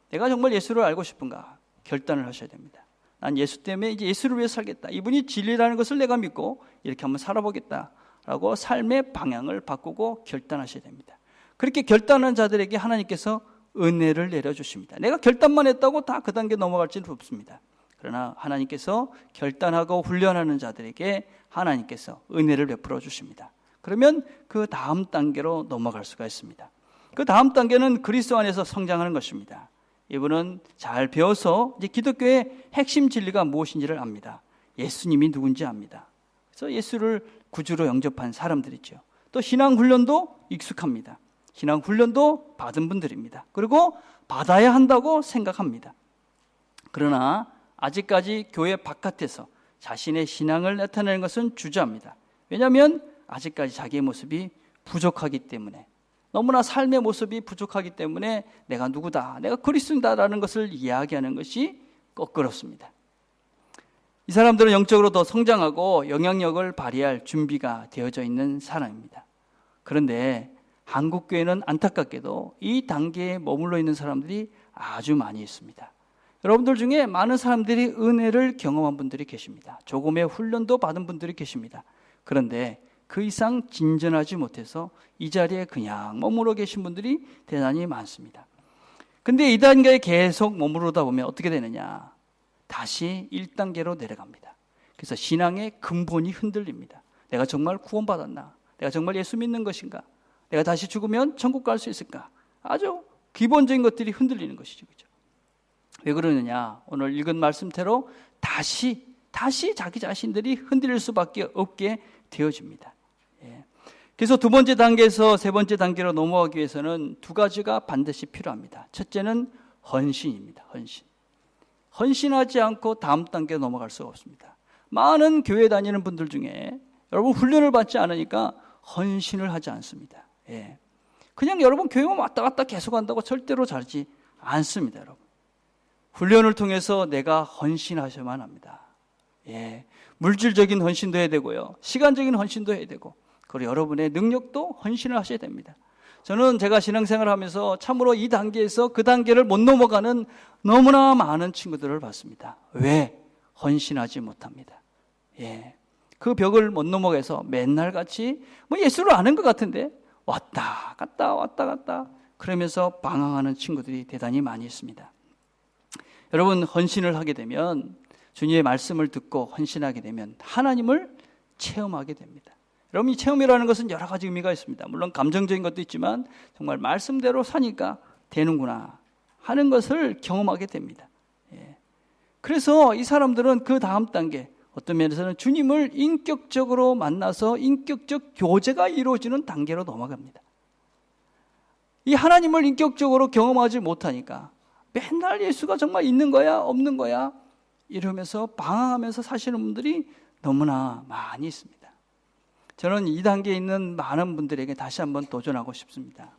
내가 정말 예수를 알고 싶은가? 결단을 하셔야 됩니다. 난 예수 때문에 이제 예수를 위해 살겠다. 이분이 진리라는 것을 내가 믿고 이렇게 한번 살아보겠다라고 삶의 방향을 바꾸고 결단하셔야 됩니다. 그렇게 결단한 자들에게 하나님께서 은혜를 내려주십니다. 내가 결단만 했다고 다 그 단계 넘어갈지는 없습니다. 그러나 하나님께서 결단하고 훈련하는 자들에게 하나님께서 은혜를 베풀어 주십니다. 그러면 그 다음 단계로 넘어갈 수가 있습니다. 그 다음 단계는 그리스도 안에서 성장하는 것입니다. 이분은 잘 배워서 이제 기독교의 핵심 진리가 무엇인지를 압니다. 예수님이 누군지 압니다. 그래서 예수를 구주로 영접한 사람들이죠. 또 신앙 훈련도 익숙합니다. 신앙 훈련도 받은 분들입니다. 그리고 받아야 한다고 생각합니다. 그러나 아직까지 교회 바깥에서 자신의 신앙을 나타내는 것은 주저합니다. 왜냐하면 아직까지 자기의 모습이 부족하기 때문에, 너무나 삶의 모습이 부족하기 때문에 내가 누구다, 내가 그리스도다라는 것을 이야기하는 것이 거꾸롭습니다. 이 사람들은 영적으로 더 성장하고 영향력을 발휘할 준비가 되어져 있는 사람입니다. 그런데 한국교회는 안타깝게도 이 단계에 머물러 있는 사람들이 아주 많이 있습니다. 여러분들 중에 많은 사람들이 은혜를 경험한 분들이 계십니다. 조금의 훈련도 받은 분들이 계십니다. 그런데 그 이상 진전하지 못해서 이 자리에 그냥 머무러 계신 분들이 대단히 많습니다. 근데 이 단계에 계속 머무르다 보면 어떻게 되느냐? 다시 1단계로 내려갑니다. 그래서 신앙의 근본이 흔들립니다. 내가 정말 구원받았나? 내가 정말 예수 믿는 것인가? 내가 다시 죽으면 천국 갈 수 있을까? 아주 기본적인 것들이 흔들리는 것이죠. 그렇죠? 왜 그러느냐? 오늘 읽은 말씀대로 다시 자기 자신들이 흔들릴 수밖에 없게 되어집니다. 그래서 두 번째 단계에서 세 번째 단계로 넘어가기 위해서는 두 가지가 반드시 필요합니다. 첫째는 헌신입니다. 헌신하지 않고 다음 단계로 넘어갈 수가 없습니다. 많은 교회 다니는 분들 중에 여러분 훈련을 받지 않으니까 헌신을 하지 않습니다. 그냥 여러분 교회만 왔다 갔다 계속 한다고 절대로 잘하지 않습니다. 여러분, 훈련을 통해서 내가 헌신하셔야만 합니다. 물질적인 헌신도 해야 되고요, 시간적인 헌신도 해야 되고, 그리고 여러분의 능력도 헌신을 하셔야 됩니다. 저는 제가 신앙생활을 하면서 참으로 이 단계에서 그 단계를 못 넘어가는 너무나 많은 친구들을 봤습니다. 왜? 헌신하지 못합니다. 그 벽을 못 넘어가서 맨날 같이 예수를 아는 것 같은데 왔다 갔다 그러면서 방황하는 친구들이 대단히 많이 있습니다. 여러분, 헌신을 하게 되면, 주님의 말씀을 듣고 헌신하게 되면 하나님을 체험하게 됩니다. 여러분, 이 체험이라는 것은 여러 가지 의미가 있습니다. 물론 감정적인 것도 있지만 정말 말씀대로 사니까 되는구나 하는 것을 경험하게 됩니다. 그래서 이 사람들은 그 다음 단계, 어떤 면에서는 주님을 인격적으로 만나서 인격적 교제가 이루어지는 단계로 넘어갑니다. 이 하나님을 인격적으로 경험하지 못하니까 맨날 예수가 정말 있는 거야 없는 거야 이러면서 방황하면서 사시는 분들이 너무나 많이 있습니다. 저는 이 단계에 있는 많은 분들에게 다시 한번 도전하고 싶습니다.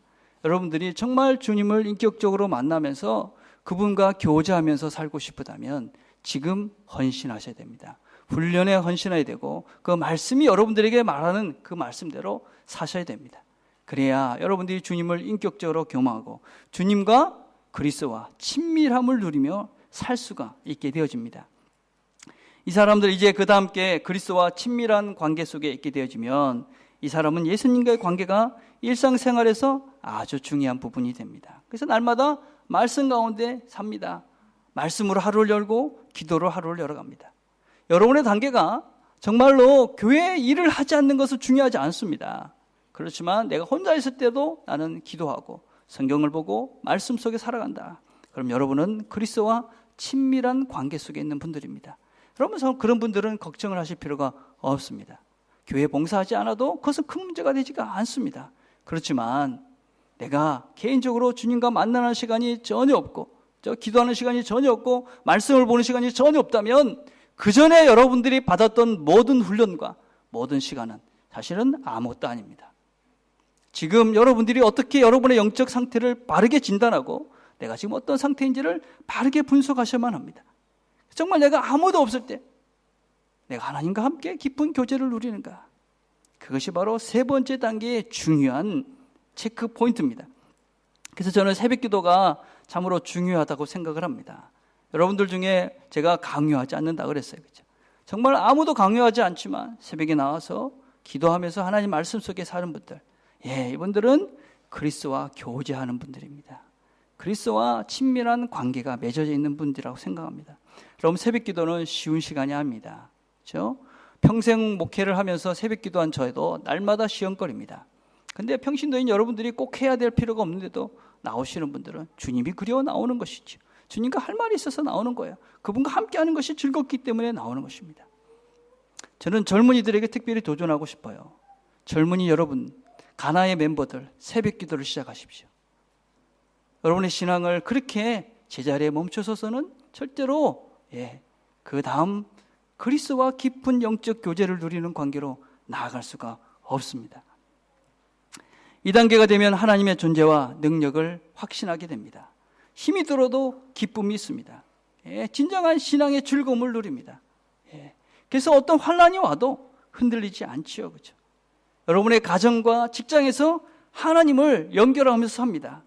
여러분들이 정말 주님을 인격적으로 만나면서 그분과 교제하면서 살고 싶다면 지금 헌신하셔야 됩니다. 훈련에 헌신해야 되고 그 말씀이 여러분들에게 말하는 그 말씀대로 사셔야 됩니다. 그래야 여러분들이 주님을 인격적으로 경험하고 주님과 그리스도와 친밀함을 누리며 살 수가 있게 되어집니다. 이 사람들 이제 그 다음께 그리스도와 친밀한 관계 속에 있게 되어지면 이 사람은 예수님과의 관계가 일상생활에서 아주 중요한 부분이 됩니다. 그래서 날마다 말씀 가운데 삽니다. 말씀으로 하루를 열고 기도로 하루를 열어갑니다. 여러분의 단계가 정말로 교회 일을 하지 않는 것은 중요하지 않습니다. 그렇지만 내가 혼자 있을 때도 나는 기도하고 성경을 보고 말씀 속에 살아간다. 그럼 여러분은 그리스도와 친밀한 관계 속에 있는 분들입니다. 그러면서 그런 분들은 걱정을 하실 필요가 없습니다. 교회 봉사하지 않아도 그것은 큰 문제가 되지가 않습니다. 그렇지만 내가 개인적으로 주님과 만나는 시간이 전혀 없고 기도하는 시간이 전혀 없고 말씀을 보는 시간이 전혀 없다면 그 전에 여러분들이 받았던 모든 훈련과 모든 시간은 사실은 아무것도 아닙니다. 지금 여러분들이 어떻게 여러분의 영적 상태를 바르게 진단하고 내가 지금 어떤 상태인지를 바르게 분석하셔야만 합니다. 정말 내가 아무도 없을 때 내가 하나님과 함께 깊은 교제를 누리는가? 그것이 바로 세 번째 단계의 중요한 체크 포인트입니다. 그래서 저는 새벽 기도가 참으로 중요하다고 생각을 합니다. 여러분들 중에 제가 강요하지 않는다 그랬어요. 그렇죠? 정말 아무도 강요하지 않지만 새벽에 나와서 기도하면서 하나님 말씀 속에 사는 분들, 이분들은 그리스도와 교제하는 분들입니다. 그리스도와 친밀한 관계가 맺어져 있는 분들이라고 생각합니다. 여러분 새벽 기도는 쉬운 시간이 아닙니다. 그렇죠? 평생 목회를 하면서 새벽 기도한 저도 날마다 시험거리입니다. 근데 평신도인 여러분들이 꼭 해야 될 필요가 없는데도 나오시는 분들은 주님이 그리워 나오는 것이죠. 주님과 할 말이 있어서 나오는 거예요. 그분과 함께하는 것이 즐겁기 때문에 나오는 것입니다. 저는 젊은이들에게 특별히 도전하고 싶어요. 젊은이 여러분, 가나의 멤버들 새벽 기도를 시작하십시오. 여러분의 신앙을 그렇게 제자리에 멈춰서서는 절대로 그 다음 그리스도와 깊은 영적 교제를 누리는 관계로 나아갈 수가 없습니다. 이 단계가 되면 하나님의 존재와 능력을 확신하게 됩니다. 힘이 들어도 기쁨이 있습니다. 진정한 신앙의 즐거움을 누립니다. 그래서 어떤 환난이 와도 흔들리지 않지요. 그렇죠? 여러분의 가정과 직장에서 하나님을 연결하면서 삽니다.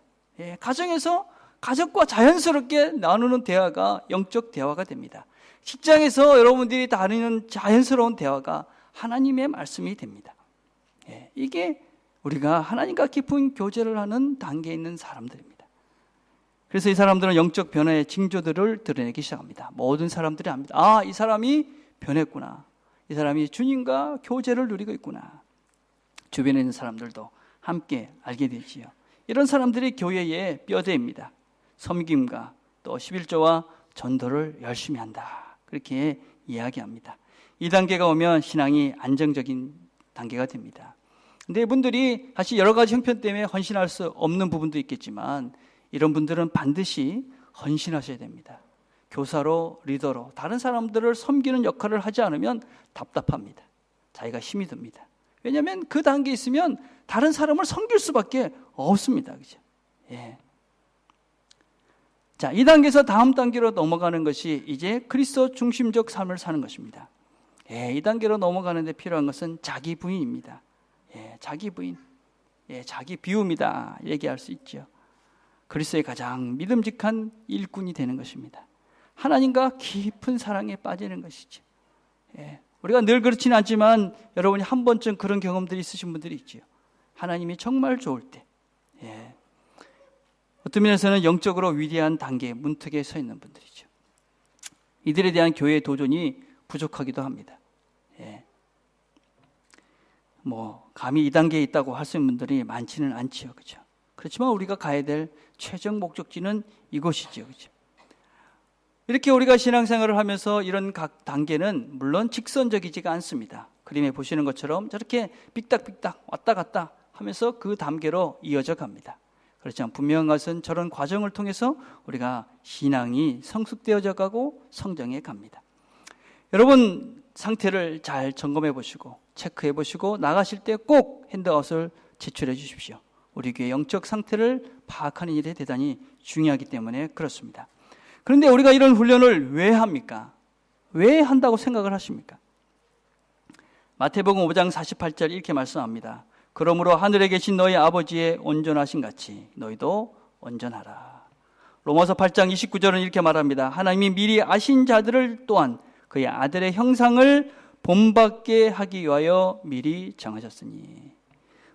가정에서 가족과 자연스럽게 나누는 대화가 영적 대화가 됩니다. 직장에서 여러분들이 나누는 자연스러운 대화가 하나님의 말씀이 됩니다. 이게 우리가 하나님과 깊은 교제를 하는 단계에 있는 사람들입니다. 그래서 이 사람들은 영적 변화의 징조들을 드러내기 시작합니다. 모든 사람들이 압니다. 이 사람이 변했구나. 이 사람이 주님과 교제를 누리고 있구나. 주변에 있는 사람들도 함께 알게 되지요. 이런 사람들이 교회의 뼈대입니다. 섬김과 또 11조와 전도를 열심히 한다. 그렇게 이야기합니다. 이 단계가 오면 신앙이 안정적인 단계가 됩니다. 근데 이분들이 사실 여러 가지 형편 때문에 헌신할 수 없는 부분도 있겠지만 이런 분들은 반드시 헌신하셔야 됩니다. 교사로, 리더로 다른 사람들을 섬기는 역할을 하지 않으면 답답합니다. 자기가 힘이 듭니다. 왜냐하면 그 단계에 있으면 다른 사람을 섬길 수밖에 없습니다. 그죠? 자, 이 단계에서 다음 단계로 넘어가는 것이 이제 그리스도 중심적 삶을 사는 것입니다. 이 단계로 넘어가는데 필요한 것은 자기 부인입니다. 자기 부인, 자기 비움이다 얘기할 수 있죠. 그리스도의 가장 믿음직한 일꾼이 되는 것입니다. 하나님과 깊은 사랑에 빠지는 것이죠. 우리가 늘 그렇지는 않지만 여러분이 한 번쯤 그런 경험들이 있으신 분들이 있죠. 하나님이 정말 좋을 때, 어떤 면에서는 영적으로 위대한 단계 문턱에 서 있는 분들이죠. 이들에 대한 교회의 도전이 부족하기도 합니다. 감히 이 단계에 있다고 할 수 있는 분들이 많지는 않지요. 그렇죠? 그렇지만 우리가 가야 될 최종 목적지는 이곳이죠. 그렇죠? 이렇게 우리가 신앙생활을 하면서 이런 각 단계는 물론 직선적이지가 않습니다. 그림에 보시는 것처럼 저렇게 삑딱삑딱 왔다 갔다 하면서 그 단계로 이어져 갑니다. 그렇지만 분명한 것은 저런 과정을 통해서 우리가 신앙이 성숙되어져 가고 성장해 갑니다. 여러분 상태를 잘 점검해 보시고 체크해 보시고 나가실 때 꼭 핸드아웃을 제출해 주십시오. 우리 교회 영적 상태를 파악하는 일이 대단히 중요하기 때문에 그렇습니다. 그런데 우리가 이런 훈련을 왜 합니까? 왜 한다고 생각을 하십니까? 마태복음 5장 48절 이렇게 말씀합니다. 그러므로 하늘에 계신 너희 아버지의 온전하신 같이 너희도 온전하라. 로마서 8장 29절은 이렇게 말합니다. 하나님이 미리 아신 자들을 또한 그의 아들의 형상을 본받게 하기 위하여 미리 정하셨으니.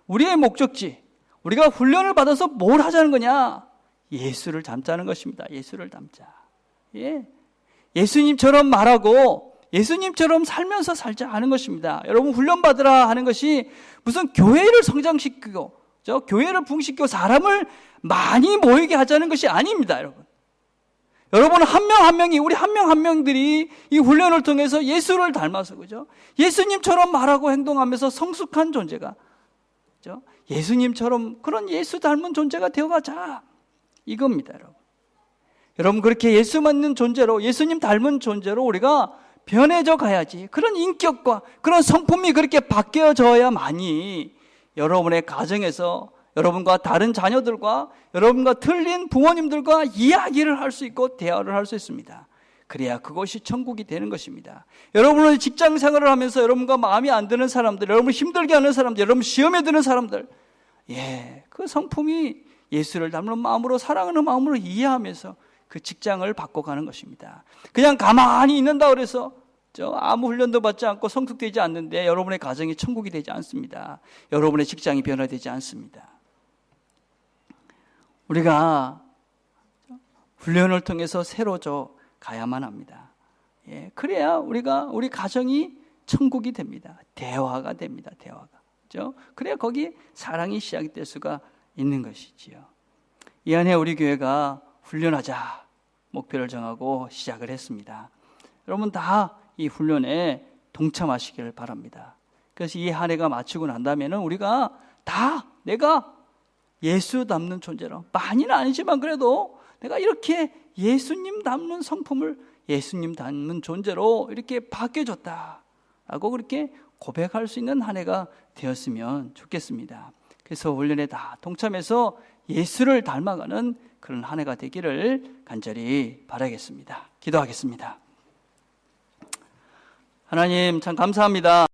우리의 목적지, 우리가 훈련을 받아서 뭘 하자는 거냐? 예수를 닮자는 것입니다. 예수를 닮자. 예수님처럼 말하고 예수님처럼 살면서 살자 하는 것입니다. 여러분, 훈련받으라 하는 것이 무슨 교회를 성장시키고 교회를 부흥시키고 사람을 많이 모이게 하자는 것이 아닙니다. 여러분 한 명 한 명이, 우리 한 명 한 명들이 이 훈련을 통해서 예수를 닮아서, 그죠? 예수님처럼 말하고 행동하면서 성숙한 존재가, 그죠? 예수님처럼 그런 예수 닮은 존재가 되어가자, 이겁니다, 여러분. 여러분, 그렇게 예수 맞는 존재로, 예수님 닮은 존재로 우리가 변해져 가야지. 그런 인격과 그런 성품이 그렇게 바뀌어져야만이 여러분의 가정에서 여러분과 다른 자녀들과 여러분과 틀린 부모님들과 이야기를 할 수 있고 대화를 할 수 있습니다. 그래야 그것이 천국이 되는 것입니다. 여러분의 직장 생활을 하면서 여러분과 마음이 안 드는 사람들, 여러분 힘들게 하는 사람들, 여러분 시험에 드는 사람들, 그 성품이 예수를 닮는 마음으로, 사랑하는 마음으로 이해하면서 그 직장을 바꿔가는 것입니다. 그냥 가만히 있는다 그래서 아무 훈련도 받지 않고 성숙되지 않는데 여러분의 가정이 천국이 되지 않습니다. 여러분의 직장이 변화되지 않습니다. 우리가 훈련을 통해서 새로져 가야만 합니다. 그래야 우리 가정이 천국이 됩니다. 대화가 됩니다. 대화가. 그렇죠? 그래야 거기 사랑이 시작이 될 수가 있는 것이지요. 이 안에 우리 교회가 훈련하자 목표를 정하고 시작을 했습니다. 여러분 다 이 훈련에 동참하시기를 바랍니다. 그래서 이 한 해가 마치고 난다면 우리가 다 내가 예수 닮는 존재로, 많이는 아니지만 그래도 내가 이렇게 예수님 닮는 성품을, 예수님 닮는 존재로 이렇게 바뀌어졌다라고 그렇게 고백할 수 있는 한 해가 되었으면 좋겠습니다. 그래서 훈련에 다 동참해서 예수를 닮아가는 그런 한 해가 되기를 간절히 바라겠습니다. 기도하겠습니다. 하나님 참 감사합니다.